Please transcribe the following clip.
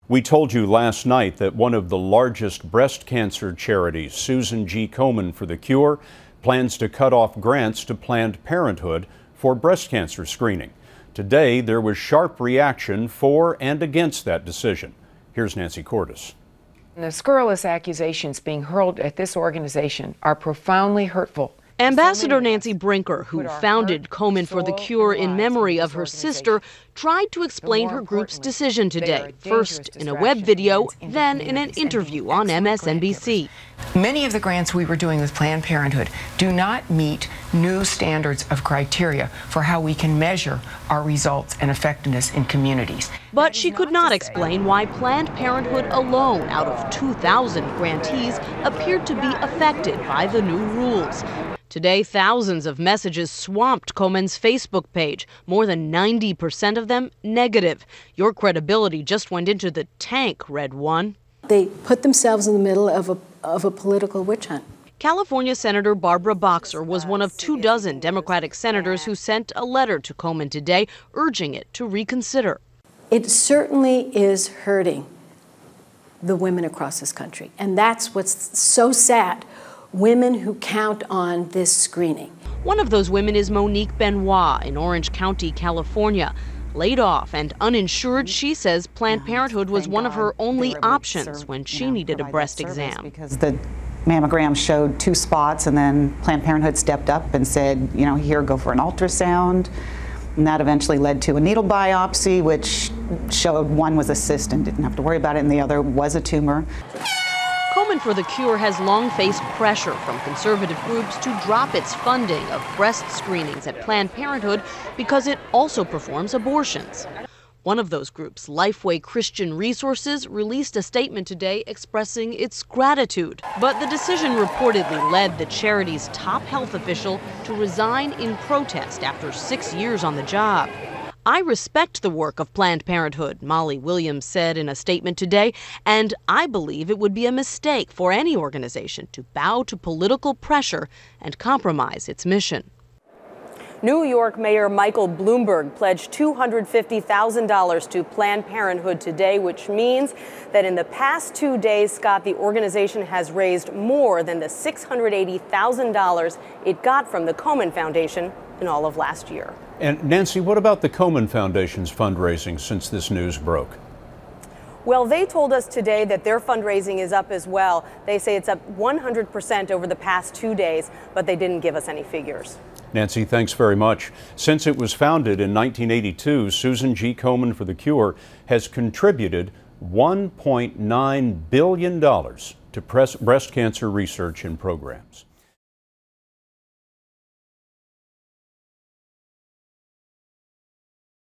We told you last night that one of the largest breast cancer charities, Susan G. Komen for the Cure, plans to cut off grants to Planned Parenthood for breast cancer screening. Today, there was sharp reaction for and against that decision. Here's Nancy Cordes. The scurrilous accusations being hurled at this organization are profoundly hurtful. Ambassador Nancy Brinker, who founded Komen for the Cure in memory of her sister, tried to explain her group's decision today, first in a web video, then in an interview on MSNBC. Many of the grants we were doing with Planned Parenthood do not meet new standards of criteria for how we can measure our results and effectiveness in communities. But she could not explain why Planned Parenthood alone, out of 2,000 grantees, appeared to be affected by the new rules. Today, thousands of messages swamped Komen's Facebook page, more than 90% of them negative. Your credibility just went into the tank, read one. They put themselves in the middle of a political witch hunt. California Senator Barbara Boxer was one of 24 Democratic senators who sent a letter to Komen today urging it to reconsider. It certainly is hurting the women across this country, and that's what's so sad. Women who count on this screening. One of those women is Monique Benoit in Orange County, California. Laid off and uninsured, she says Planned Parenthood was one of her only options when she needed a breast exam. Because the mammogram showed 2 spots, and then Planned Parenthood stepped up and said, you know, here, go for an ultrasound. And that eventually led to a needle biopsy, which showed one was a cyst and didn't have to worry about it, and the other was a tumor. Komen for the Cure has long faced pressure from conservative groups to drop its funding of breast screenings at Planned Parenthood because it also performs abortions. One of those groups, Lifeway Christian Resources, released a statement today expressing its gratitude. But the decision reportedly led the charity's top health official to resign in protest after 6 years on the job. I respect the work of Planned Parenthood, Molly Williams said in a statement today, and I believe it would be a mistake for any organization to bow to political pressure and compromise its mission. New York Mayor Michael Bloomberg pledged $250,000 to Planned Parenthood today, which means that in the past 2 days, Scott, the organization has raised more than the $680,000 it got from the Komen Foundation in all of last year. And Nancy, what about the Komen Foundation's fundraising since this news broke? Well, they told us today that their fundraising is up as well. They say it's up 100% over the past 2 days, but they didn't give us any figures. Nancy, thanks very much. Since it was founded in 1982, Susan G. Komen for the Cure has contributed $1.9 billion to breast cancer research and programs.